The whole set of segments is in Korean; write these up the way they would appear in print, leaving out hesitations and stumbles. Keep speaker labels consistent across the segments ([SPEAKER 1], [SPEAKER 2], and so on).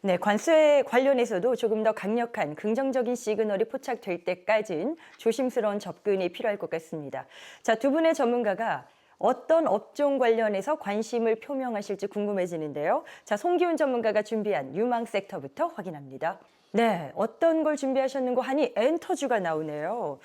[SPEAKER 1] 네, 관세 관련해서도 조금 더 강력한 긍정적인 시그널이 포착될 때까지는 조심스러운 접근이 필요할 것 같습니다. 자, 두 분의 전문가가 어떤 업종 관련해서 관심을 표명하실지 궁금해지는데요. 자, 송기훈 전문가가 준비한 유망 섹터부터 확인합니다. 네, 어떤 걸 준비하셨는고 하니 엔터주가 나오네요.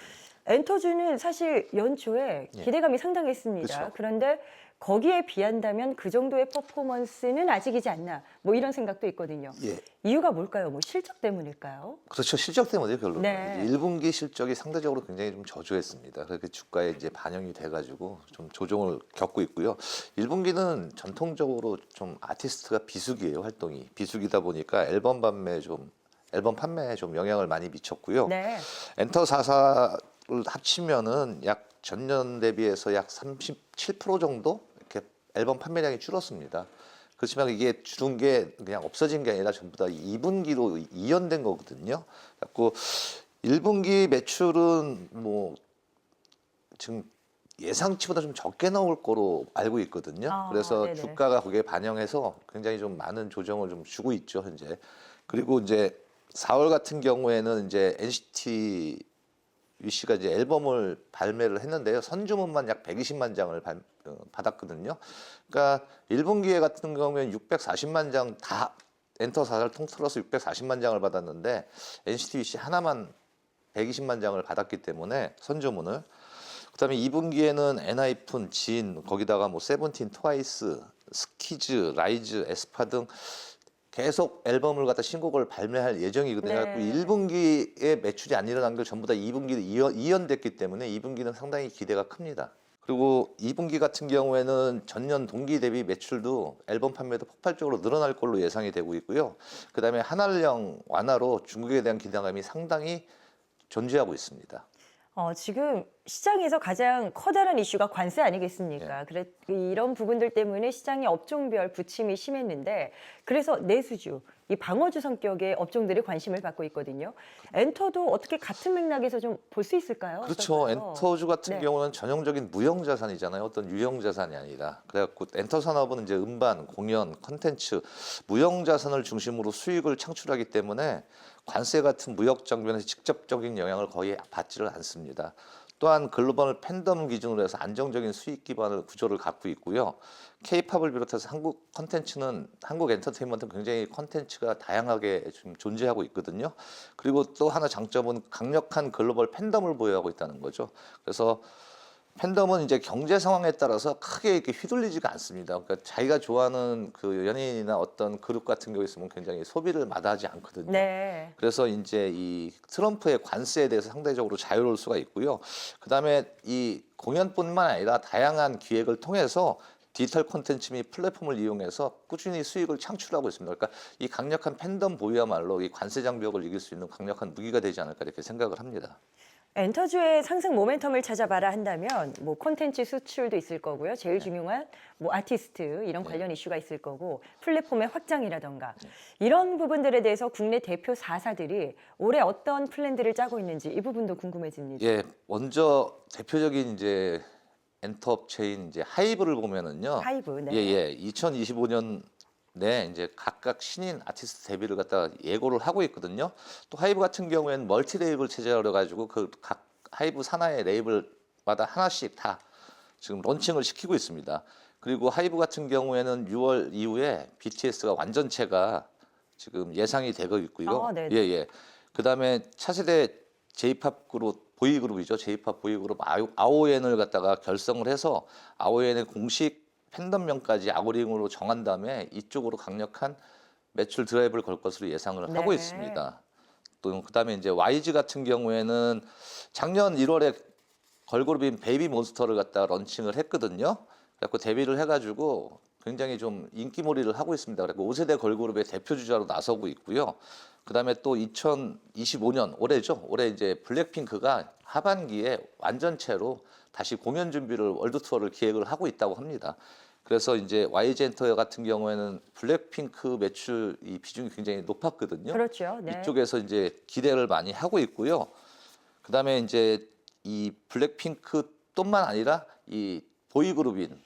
[SPEAKER 1] 엔터주는 사실 연초에
[SPEAKER 2] 예.
[SPEAKER 1] 기대감이 상당했습니다.
[SPEAKER 2] 그쵸.
[SPEAKER 1] 그런데 거기에 비한다면 그 정도의 퍼포먼스는 아직이지 않나, 뭐 이런 생각도 있거든요.
[SPEAKER 2] 예.
[SPEAKER 1] 이유가 뭘까요? 뭐 실적 때문일까요?
[SPEAKER 2] 그렇죠. 실적 때문에 결론은.
[SPEAKER 1] 네.
[SPEAKER 2] 1분기 실적이 상대적으로 굉장히 좀 저조했습니다. 그렇게 주가에 이제 반영이 돼 가지고 좀 조정을 겪고 있고요. 1분기는 전통적으로 좀 아티스트가 비수기예요, 활동이. 비수기다 보니까 앨범 판매에 좀 영향을 많이 미쳤고요.
[SPEAKER 1] 네.
[SPEAKER 2] 엔터 4사를 합치면은 약 전년 대비해서 약 37% 정도 이렇게 앨범 판매량이 줄었습니다. 그렇지만 이게 줄은 게 그냥 없어진 게 아니라 전부 다 2분기로 이연된 거거든요. 그래서 1분기 매출은 뭐 지금 예상치보다 좀 적게 나올 거로 알고 있거든요.
[SPEAKER 1] 아,
[SPEAKER 2] 그래서
[SPEAKER 1] 네네.
[SPEAKER 2] 주가가 거기에 반영해서 굉장히 좀 많은 조정을 좀 주고 있죠, 현재. 그리고 이제 4월 같은 경우에는 이제 NCT 위씨가 이제 앨범을 발매를 했는데요. 선주문만 약 120만 장을 받았거든요. 그러니까 1분기에 같은 경우에는 640만 장 다 엔터 4사를 통틀어서 640만 장을 받았는데 NCT 위씨 하나만 120만 장을 받았기 때문에 선주문을. 그다음에 2분기에는 엔하이픈, 진, 거기다가 뭐 세븐틴, 트와이스, 스키즈, 라이즈, 에스파 등 계속 앨범을 갖다 신곡을 발매할 예정이거든요. 그래서
[SPEAKER 1] 네.
[SPEAKER 2] 1분기에 매출이 안 일어난 걸 전부 다 2분기로 이연됐기 때문에 2분기는 상당히 기대가 큽니다. 그리고 2분기 같은 경우에는 전년 동기 대비 매출도 앨범 판매도 폭발적으로 늘어날 걸로 예상이 되고 있고요. 그다음에 한알령 완화로 중국에 대한 기대감이 상당히 존재하고 있습니다.
[SPEAKER 1] 지금 시장에서 가장 커다란 이슈가 관세
[SPEAKER 2] 예.
[SPEAKER 1] 아니겠습니까? 그래, 이런 부분들 때문에 시장의 업종별 부침이 심했는데, 그래서 내수주, 이 방어주 성격의 업종들이 관심을 받고 있거든요. 엔터도 어떻게 같은 맥락에서 좀 볼 수 있을까요?
[SPEAKER 2] 그렇죠.
[SPEAKER 1] 어떨까요?
[SPEAKER 2] 엔터주 같은
[SPEAKER 1] 네.
[SPEAKER 2] 경우는 전형적인 무형 자산이잖아요. 어떤 유형 자산이 아니라. 그래갖고 엔터 산업은 이제 음반, 공연, 컨텐츠, 무형 자산을 중심으로 수익을 창출하기 때문에 관세 같은 무역 장벽에서 직접적인 영향을 거의 받지를 않습니다. 또한 글로벌 팬덤 기준으로 해서 안정적인 수익 기반을 구조를 갖고 있고요. 케이팝을 비롯해서 한국 컨텐츠는 한국 엔터테인먼트는 굉장히 컨텐츠가 다양하게 좀 존재하고 있거든요. 그리고 또 하나 장점은 강력한 글로벌 팬덤을 보유하고 있다는 거죠. 그래서 팬덤은 이제 경제 상황에 따라서 크게 이렇게 휘둘리지가 않습니다. 그러니까 자기가 좋아하는 그 연예인이나 어떤 그룹 같은 경우 있으면 굉장히 소비를 마다하지 않거든요.
[SPEAKER 1] 네.
[SPEAKER 2] 그래서 이제 이 트럼프의 관세에 대해서 상대적으로 자유로울 수가 있고요. 그다음에 이 공연뿐만 아니라 다양한 기획을 통해서 디지털 콘텐츠 및 플랫폼을 이용해서 꾸준히 수익을 창출하고 있습니다. 그러니까 이 강력한 팬덤 보유야말로 이 관세 장벽을 이길 수 있는 강력한 무기가 되지 않을까 이렇게 생각을 합니다.
[SPEAKER 1] 엔터주의 상승 모멘텀을 찾아봐라 한다면 뭐 콘텐츠 수출도 있을 거고요. 제일 중요한 뭐 아티스트 이런 관련 이슈가 있을 거고 플랫폼의 확장이라던가 이런 부분들에 대해서 국내 대표 4사들이 올해 어떤 플랜들을 짜고 있는지 이 부분도 궁금해집니다.
[SPEAKER 2] 예, 먼저 대표적인 이제 엔터 업체인 이제 하이브를 보면은요.
[SPEAKER 1] 하이브, 네.
[SPEAKER 2] 예. 2025년 내 이제 각각 신인 아티스트 데뷔를 갖다가 예고를 하고 있거든요. 또 하이브 같은 경우에는 멀티 레이블 체제로 가지고 그 각 하이브 산하의 레이블마다 하나씩 다 지금 론칭을 시키고 있습니다. 그리고 하이브 같은 경우에는 6월 이후에 BTS가 완전체가 지금 예상이 되고 있고요.
[SPEAKER 1] 아, 네.
[SPEAKER 2] 그다음에 차세대 J-팝 그룹 보이그룹이죠. J-팝 보이그룹 아오엔을 갖다가 결성을 해서 아오엔의 공식 팬덤명까지 아오링으로 정한 다음에 이쪽으로 강력한 매출 드라이브를 걸 것으로 예상을 하고
[SPEAKER 1] 네.
[SPEAKER 2] 있습니다. 또 그다음에 이제 YG 같은 경우에는 작년 1월에 걸그룹인 베이비몬스터를 갖다 런칭을 했거든요. 그래갖고 데뷔를 해가지고 굉장히 좀 인기몰이를 하고 있습니다. 그래서 5세대 걸그룹의 대표 주자로 나서고 있고요. 그다음에 또 2025년 올해죠. 올해 이제 블랙핑크가 하반기에 완전체로 다시 공연 준비를 월드 투어를 기획을 하고 있다고 합니다. 그래서 이제 YG 엔터 같은 경우에는 블랙핑크 매출 이 비중이 굉장히 높았거든요.
[SPEAKER 1] 그렇죠. 네.
[SPEAKER 2] 이쪽에서 이제 기대를 많이 하고 있고요. 그다음에 이제 이 블랙핑크뿐만 아니라 이 보이그룹인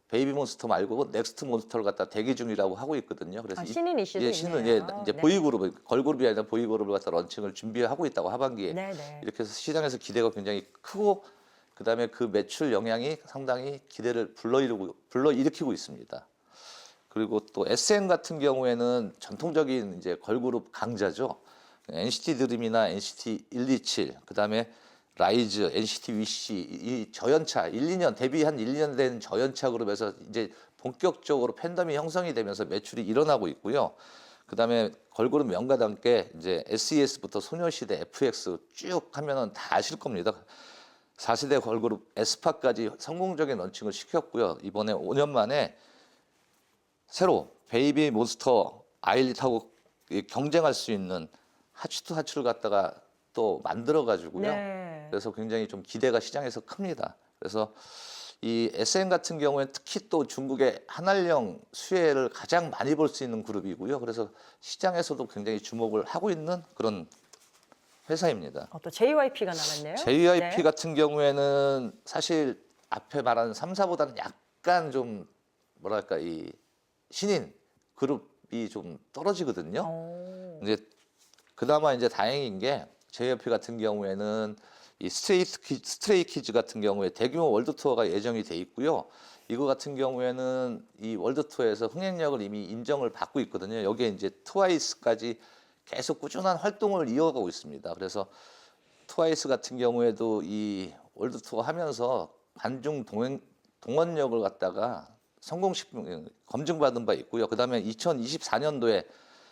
[SPEAKER 2] 베이비몬스터 말고 넥스트 몬스터를 갖다 대기 중이라고 하고 있거든요. 그래서
[SPEAKER 1] 신인 이슈도
[SPEAKER 2] 예, 신은
[SPEAKER 1] 있네요.
[SPEAKER 2] 이제
[SPEAKER 1] 네.
[SPEAKER 2] 보이그룹, 걸그룹이 아니라 보이그룹을 갖다 런칭을 준비하고 있다고 하반기에
[SPEAKER 1] 네네.
[SPEAKER 2] 이렇게 해서 시장에서 기대가 굉장히 크고 그다음에 그 매출 영향이 상당히 기대를 불러일으키고 있습니다. 그리고 또 SM 같은 경우에는 전통적인 이제 걸그룹 강자죠. NCT 드림이나 NCT 127, 그다음에 라이즈, NCT 위시 이 저연차 1, 2년 데뷔 한 1, 2년 된 저연차 그룹에서 이제 본격적으로 팬덤이 형성이 되면서 매출이 일어나고 있고요. 그다음에 걸그룹 명가다 함께 이제 SES부터 소녀시대, FX 쭉 하면은 다 아실 겁니다. 4세대 걸그룹 에스파까지 성공적인 런칭을 시켰고요. 이번에 5년 만에 새로 베이비 몬스터 아일릿하고 경쟁할 수 있는 하츄투 하츄를 갖다가 또 만들어 가지고요.
[SPEAKER 1] 네.
[SPEAKER 2] 그래서 굉장히 좀 기대가 시장에서 큽니다. 그래서 이 SM 같은 경우에 특히 또 중국의 한알령 수혜를 가장 많이 볼 수 있는 그룹이고요. 그래서 시장에서도 굉장히 주목을 하고 있는 그런 회사입니다.
[SPEAKER 1] 또 JYP가 남았네요.
[SPEAKER 2] JYP
[SPEAKER 1] 네.
[SPEAKER 2] 같은 경우에는 사실 앞에 말한 3사보다는 약간 좀 뭐랄까 이 신인 그룹이 좀 떨어지거든요. 이제 그나마 이제 다행인 게 JYP 같은 경우에는 이 스트레이 키즈 같은 경우에 대규모 월드 투어가 예정이 돼 있고요. 이거 같은 경우에는 이 월드 투어에서 흥행력을 이미 인정을 받고 있거든요. 여기에 이제 트와이스까지 계속 꾸준한 활동을 이어가고 있습니다. 그래서 트와이스 같은 경우에도 이 월드 투어 하면서 관중 동원력을 갖다가 검증받은 바 있고요. 그다음에 2024년도에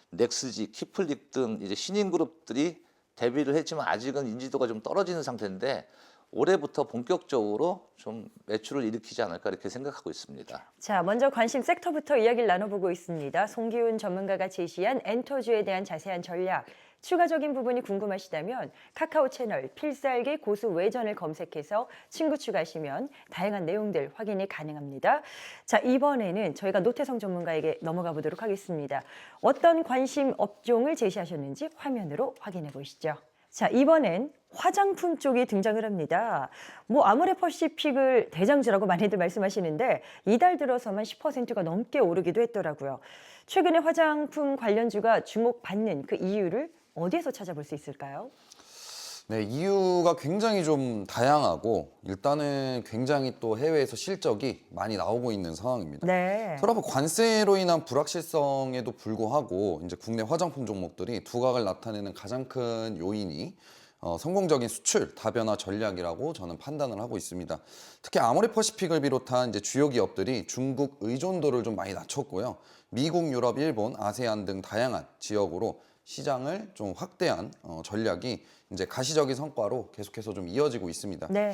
[SPEAKER 2] 넥스지, 키플립 등 이제 신인 그룹들이 데뷔를 했지만 아직은 인지도가 좀 떨어지는 상태인데 올해부터 본격적으로 좀 매출을 일으키지 않을까 이렇게 생각하고 있습니다.
[SPEAKER 1] 자, 먼저 관심 섹터부터 이야기를 나눠보고 있습니다. 송기훈 전문가가 제시한 엔터주에 대한 자세한 전략, 추가적인 부분이 궁금하시다면 카카오 채널 필살기 고수 외전을 검색해서 친구 추가하시면 다양한 내용들 확인이 가능합니다. 자, 이번에는 저희가 노태성 전문가에게 넘어가 보도록 하겠습니다. 어떤 관심 업종을 제시하셨는지 화면으로 확인해 보시죠. 자, 이번엔 화장품 쪽이 등장을 합니다. 아모레퍼시픽을 대장주라고 많이들 말씀하시는데 이달 들어서만 10%가 넘게 오르기도 했더라고요. 최근에 화장품 관련주가 주목받는 그 이유를 어디에서 찾아볼 수 있을까요?
[SPEAKER 3] 네, 이유가 굉장히 좀 다양하고 일단은 굉장히 또 해외에서 실적이 많이 나오고 있는 상황입니다.
[SPEAKER 1] 네.
[SPEAKER 3] 트럼프 관세로 인한 불확실성에도 불구하고 이제 국내 화장품 종목들이 두각을 나타내는 가장 큰 요인이 성공적인 수출 다변화 전략이라고 저는 판단을 하고 있습니다. 특히 아모레퍼시픽을 비롯한 이제 주요 기업들이 중국 의존도를 좀 많이 낮췄고요. 미국, 유럽, 일본, 아세안 등 다양한 지역으로 시장을 좀 확대한 전략이 이제 가시적인 성과로 계속해서 좀 이어지고 있습니다.
[SPEAKER 1] 네.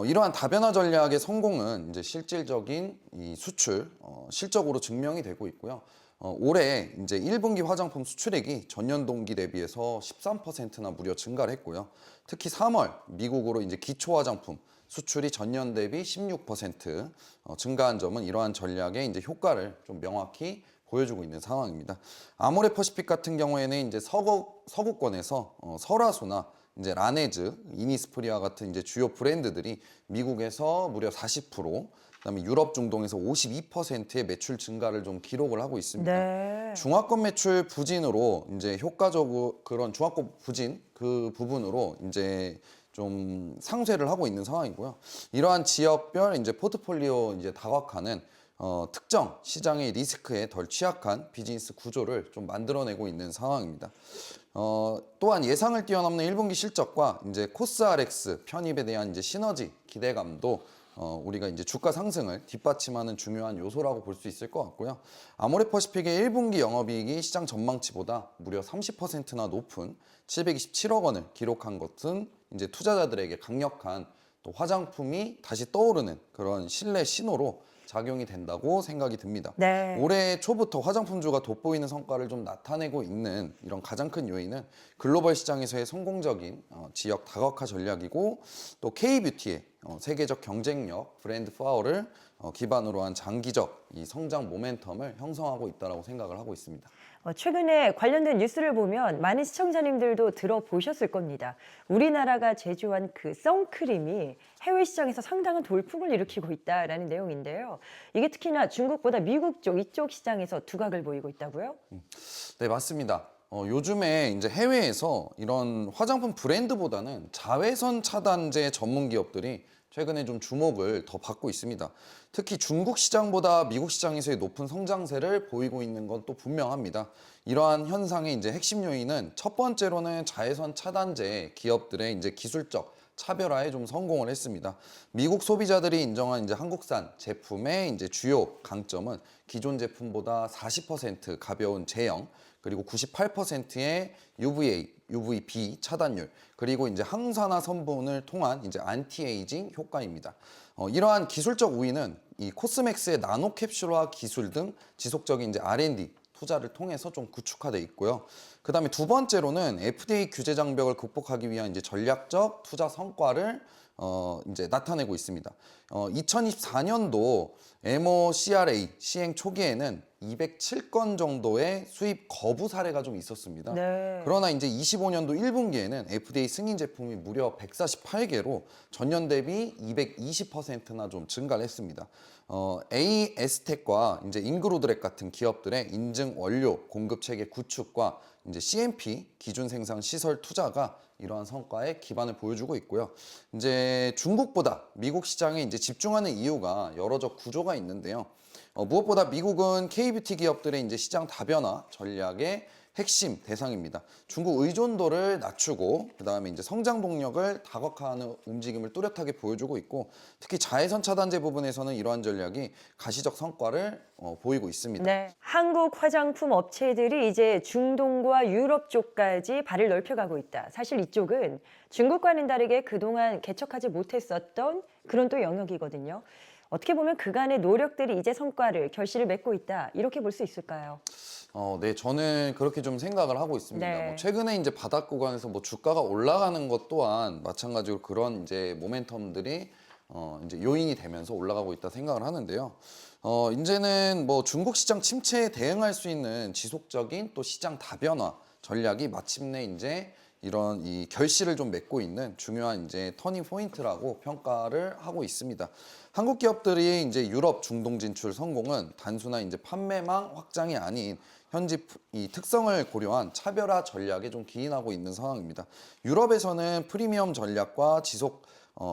[SPEAKER 3] 이러한 다변화 전략의 성공은 이제 실질적인 이 수출 실적으로 증명이 되고 있고요. 올해 이제 1분기 화장품 수출액이 전년 동기 대비해서 13%나 무려 증가를 했고요. 특히 3월 미국으로 이제 기초 화장품 수출이 전년 대비 16% 증가한 점은 이러한 전략의 이제 효과를 좀 명확히 보여주고 있는 상황입니다. 아모레퍼시픽 같은 경우에는 이제 서구권에서 설화소나 이제 라네즈, 이니스프리와 같은 이제 주요 브랜드들이 미국에서 무려 40%, 그다음에 유럽 중동에서 52%의 매출 증가를 좀 기록을 하고 있습니다.
[SPEAKER 1] 네.
[SPEAKER 3] 중화권 매출 부진으로 이제 효과적으로 그런 중화권 부진 그 부분으로 이제 좀 상쇄를 하고 있는 상황이고요. 이러한 지역별 이제 포트폴리오 이제 다각화는 특정 시장의 리스크에 덜 취약한 비즈니스 구조를 좀 만들어내고 있는 상황입니다. 또한 예상을 뛰어넘는 1분기 실적과 이제 코스RX 편입에 대한 이제 시너지 기대감도 우리가 이제 주가 상승을 뒷받침하는 중요한 요소라고 볼 수 있을 것 같고요. 아모레퍼시픽의 1분기 영업이익이 시장 전망치보다 무려 30%나 높은 727억 원을 기록한 것은 이제 투자자들에게 강력한 또 화장품이 다시 떠오르는 그런 신뢰 신호로 작용이 된다고 생각이 듭니다.
[SPEAKER 1] 네.
[SPEAKER 3] 올해 초부터 화장품주가 돋보이는 성과를 좀 나타내고 있는 이런 가장 큰 요인은 글로벌 시장에서의 성공적인 지역 다각화 전략이고 또 K뷰티의 세계적 경쟁력, 브랜드 파워를 기반으로 한 장기적 이 성장 모멘텀을 형성하고 있다고 생각을 하고 있습니다.
[SPEAKER 1] 최근에 관련된 뉴스를 보면 많은 시청자님들도 들어보셨을 겁니다. 우리나라가 제조한 그 선크림이 해외 시장에서 상당한 돌풍을 일으키고 있다라는 내용인데요. 이게 특히나 중국보다 미국 쪽 이쪽 시장에서 두각을 보이고 있다고요?
[SPEAKER 3] 네, 맞습니다. 요즘에 이제 해외에서 이런 화장품 브랜드보다는 자외선 차단제 전문 기업들이 최근에 좀 주목을 더 받고 있습니다. 특히 중국 시장보다 미국 시장에서의 높은 성장세를 보이고 있는 건 또 분명합니다. 이러한 현상의 이제 핵심 요인은 첫 번째로는 자외선 차단제 기업들의 이제 기술적 차별화에 좀 성공을 했습니다. 미국 소비자들이 인정한 이제 한국산 제품의 이제 주요 강점은 기존 제품보다 40% 가벼운 제형, 그리고 98%의 UVA, UVB 차단율, 그리고 이제 항산화 성분을 통한 이제 안티에이징 효과입니다. 이러한 기술적 우위는 이 코스맥스의 나노 캡슐화 기술 등 지속적인 이제 R&D 투자를 통해서 좀 구축화돼 있고요. 그다음에 두 번째로는 FDA 규제 장벽을 극복하기 위한 이제 전략적 투자 성과를 이제 나타내고 있습니다. 2024년도 MOCRA 시행 초기에는 207건 정도의 수입 거부 사례가 좀 있었습니다.
[SPEAKER 1] 네.
[SPEAKER 3] 그러나 이제 25년도 1분기에는 FDA 승인 제품이 무려 148개로 전년 대비 220%나 좀 증가를 했습니다. AS텍과 이제 잉그로드렉 같은 기업들의 인증 원료 공급 체계 구축과 이제 CMP 기준 생산 시설 투자가 이러한 성과에 기반을 보여주고 있고요. 이제 중국보다 미국 시장에 이제 집중하는 이유가 여러적 구조가 있는데요. 무엇보다 미국은 K뷰티 기업들의 이제 시장 다변화 전략의 핵심 대상입니다. 중국 의존도를 낮추고 그다음에 이제 성장 동력을 다각화하는 움직임을 뚜렷하게 보여주고 있고, 특히 자외선 차단제 부분에서는 이러한 전략이 가시적 성과를 보이고 있습니다.
[SPEAKER 1] 네. 한국 화장품 업체들이 이제 중동과 유럽 쪽까지 발을 넓혀가고 있다. 사실 이쪽은 중국과는 다르게 그동안 개척하지 못했었던 그런 또 영역이거든요. 어떻게 보면 그간의 노력들이 이제 성과를, 결실을 맺고 있다. 이렇게 볼 수 있을까요?
[SPEAKER 3] 네, 저는 그렇게 좀 생각을 하고 있습니다.
[SPEAKER 1] 네.
[SPEAKER 3] 뭐 최근에 이제 바닥 구간에서 뭐 주가가 올라가는 것 또한 마찬가지로 그런 이제 모멘텀들이 이제 요인이 되면서 올라가고 있다 생각을 하는데요. 이제는 뭐 중국 시장 침체에 대응할 수 있는 지속적인 또 시장 다변화 전략이 마침내 이제 이런 이 결실을 좀 맺고 있는 중요한 이제 터닝 포인트라고 평가를 하고 있습니다. 한국 기업들이 이제 유럽 중동 진출 성공은 단순한 이제 판매망 확장이 아닌 현지 이 특성을 고려한 차별화 전략에 좀 기인하고 있는 상황입니다. 유럽에서는 프리미엄 전략과 지속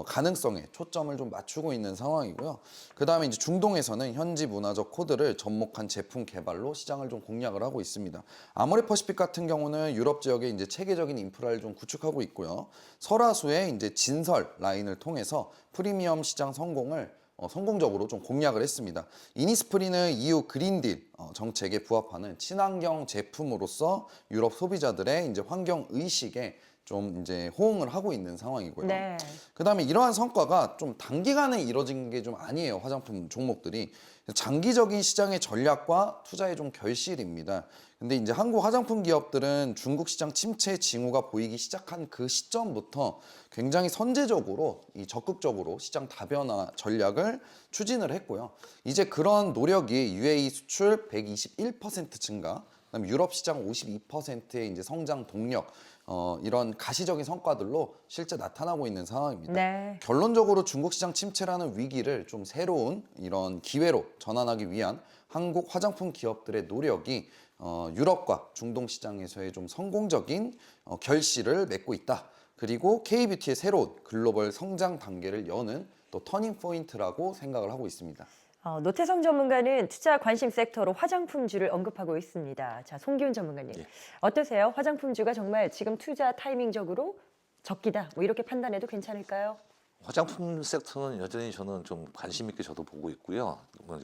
[SPEAKER 3] 가능성에 초점을 좀 맞추고 있는 상황이고요. 그 다음에 이제 중동에서는 현지 문화적 코드를 접목한 제품 개발로 시장을 좀 공략을 하고 있습니다. 아모레퍼시픽 같은 경우는 유럽 지역에 이제 체계적인 인프라를 좀 구축하고 있고요. 설화수의 이제 진설 라인을 통해서 프리미엄 시장 성공을 성공적으로 좀 공략을 했습니다. 이니스프리는 EU 그린딜 정책에 부합하는 친환경 제품으로서 유럽 소비자들의 이제 환경 의식에 좀 이제 호응을 하고 있는 상황이고요.
[SPEAKER 1] 네.
[SPEAKER 3] 그다음에 이러한 성과가 좀 단기간에 이뤄진 게 좀 아니에요. 화장품 종목들이 장기적인 시장의 전략과 투자의 좀 결실입니다. 근데 이제 한국 화장품 기업들은 중국 시장 침체 징후가 보이기 시작한 그 시점부터 굉장히 선제적으로 적극적으로 시장 다변화 전략을 추진을 했고요. 이제 그런 노력이 UAE 수출 121% 증가, 그다음에 유럽 시장 52%의 이제 성장 동력, 이런 가시적인 성과들로 실제 나타나고 있는 상황입니다.
[SPEAKER 1] 네.
[SPEAKER 3] 결론적으로 중국 시장 침체라는 위기를 좀 새로운 이런 기회로 전환하기 위한 한국 화장품 기업들의 노력이 유럽과 중동 시장에서의 좀 성공적인 결실을 맺고 있다. 그리고 K뷰티의 새로운 글로벌 성장 단계를 여는 또 터닝 포인트라고 생각을 하고 있습니다.
[SPEAKER 1] 노태성 전문가는 투자 관심 섹터로 화장품주를 언급하고 있습니다. 자, 송기훈 전문가님,
[SPEAKER 2] 예.
[SPEAKER 1] 어떠세요? 화장품주가 정말 지금 투자 타이밍적으로 적기다, 뭐 이렇게 판단해도 괜찮을까요?
[SPEAKER 2] 화장품 섹터는 여전히 저는 좀 관심 있게 저도 보고 있고요.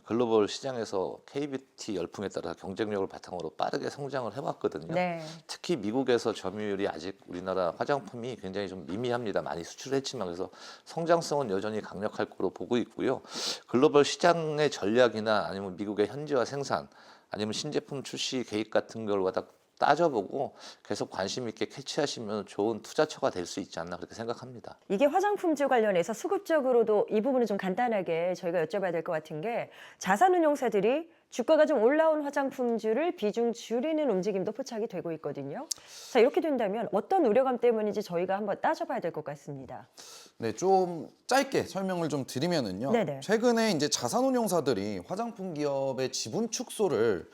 [SPEAKER 2] 글로벌 시장에서 K뷰티 열풍에 따라 경쟁력을 바탕으로 빠르게 성장을 해왔거든요.
[SPEAKER 1] 네.
[SPEAKER 2] 특히 미국에서 점유율이 아직 우리나라 화장품이 굉장히 좀 미미합니다. 많이 수출했지만 그래서 성장성은 여전히 강력할 거로 보고 있고요. 글로벌 시장의 전략이나 아니면 미국의 현지화 생산 아니면 신제품 출시 계획 같은 걸 갖다 따져보고 계속 관심 있게 캐치하시면 좋은 투자처가 될 수 있지 않나 그렇게 생각합니다.
[SPEAKER 1] 이게 화장품주 관련해서 수급적으로도 이 부분을 좀 간단하게 저희가 여쭤봐야 될 것 같은 게, 자산운용사들이 주가가 좀 올라온 화장품주를 비중 줄이는 움직임도 포착이 되고 있거든요. 자, 이렇게 된다면 어떤 우려감 때문인지 저희가 한번 따져봐야 될 것 같습니다.
[SPEAKER 3] 네, 좀 짧게 설명을 좀 드리면은요.
[SPEAKER 1] 네네.
[SPEAKER 3] 최근에 이제 자산운용사들이 화장품 기업의 지분 축소를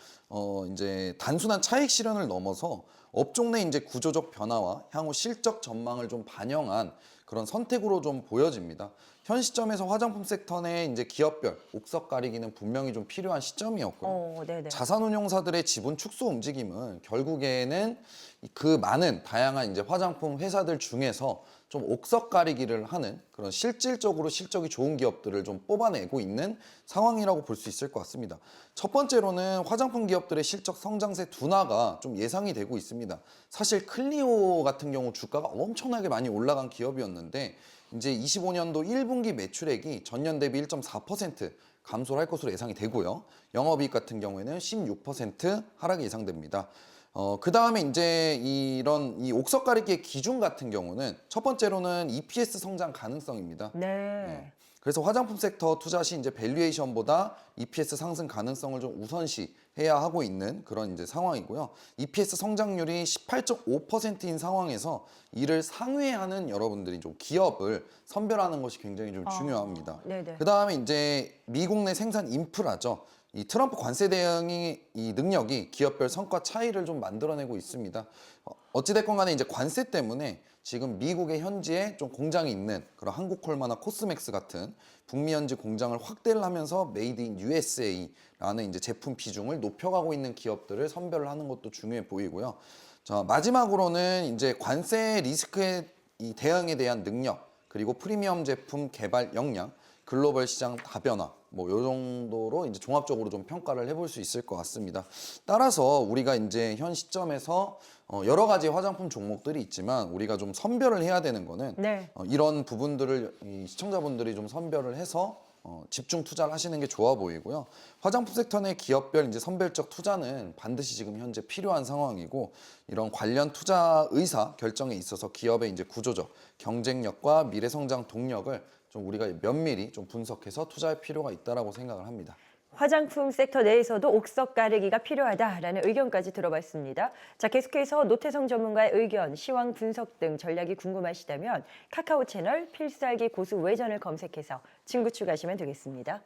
[SPEAKER 3] 이제 단순한 차익 실현을 넘어서 업종 내 이제 구조적 변화와 향후 실적 전망을 좀 반영한 그런 선택으로 좀 보여집니다. 현 시점에서 화장품 섹터 내 이제 기업별 옥석 가리기는 분명히 좀 필요한 시점이었고요.
[SPEAKER 1] 네네.
[SPEAKER 3] 자산운용사들의 지분 축소 움직임은 결국에는 그 많은 다양한 이제 화장품 회사들 중에서 좀 옥석 가리기를 하는 그런 실질적으로 실적이 좋은 기업들을 좀 뽑아내고 있는 상황이라고 볼 수 있을 것 같습니다. 첫 번째로는 화장품 기업들의 실적 성장세 둔화가 좀 예상이 되고 있습니다. 사실 클리오 같은 경우 주가가 엄청나게 많이 올라간 기업이었는데 이제 25년도 1분기 매출액이 전년 대비 1.4% 감소를 할 것으로 예상이 되고요. 영업이익 같은 경우에는 16% 하락이 예상됩니다. 그 다음에 이제 이 옥석 가리기의 기준 같은 경우는 첫 번째로는 EPS 성장 가능성입니다.
[SPEAKER 1] 네.
[SPEAKER 3] 그래서 화장품 섹터 투자 시 이제 밸류에이션보다 EPS 상승 가능성을 좀 우선시해야 하고 있는 그런 이제 상황이고요. EPS 성장률이 18.5%인 상황에서 이를 상회하는 여러분들이 좀 기업을 선별하는 것이 굉장히 좀 중요합니다.
[SPEAKER 1] 네네.
[SPEAKER 3] 그 다음에 이제 미국 내 생산 인프라죠. 이 트럼프 관세 대응이 이 능력이 기업별 성과 차이를 좀 만들어내고 있습니다. 어찌됐건 간에 이제 관세 때문에 지금 미국의 현지에 좀 공장이 있는 그런 한국콜마나 코스맥스 같은 북미 현지 공장을 확대를 하면서 메이드 인 USA라는 이제 제품 비중을 높여가고 있는 기업들을 선별을 하는 것도 중요해 보이고요. 자, 마지막으로는 이제 관세 리스크에 이 대응에 대한 능력 그리고 프리미엄 제품 개발 역량 글로벌 시장 다변화 뭐 요 정도로 이제 종합적으로 좀 평가를 해볼 수 있을 것 같습니다. 따라서 우리가 이제 현 시점에서 여러 가지 화장품 종목들이 있지만 우리가 좀 선별을 해야 되는 거는
[SPEAKER 1] 네.
[SPEAKER 3] 이런 부분들을 이 시청자분들이 좀 선별을 해서 집중 투자를 하시는 게 좋아 보이고요. 화장품 섹터 내 기업별 이제 선별적 투자는 반드시 지금 현재 필요한 상황이고 이런 관련 투자 의사 결정에 있어서 기업의 이제 구조적 경쟁력과 미래 성장 동력을 좀 우리가 면밀히 좀 분석해서 투자할 필요가 있다라고 생각을 합니다.
[SPEAKER 1] 화장품 섹터 내에서도 옥석 가르기가 필요하다라는 의견까지 들어봤습니다. 자, 계속해서 노태성 전문가의 의견, 시황 분석 등 전략이 궁금하시다면 카카오 채널 필살기 고수 외전을 검색해서 친구 추가하시면 되겠습니다.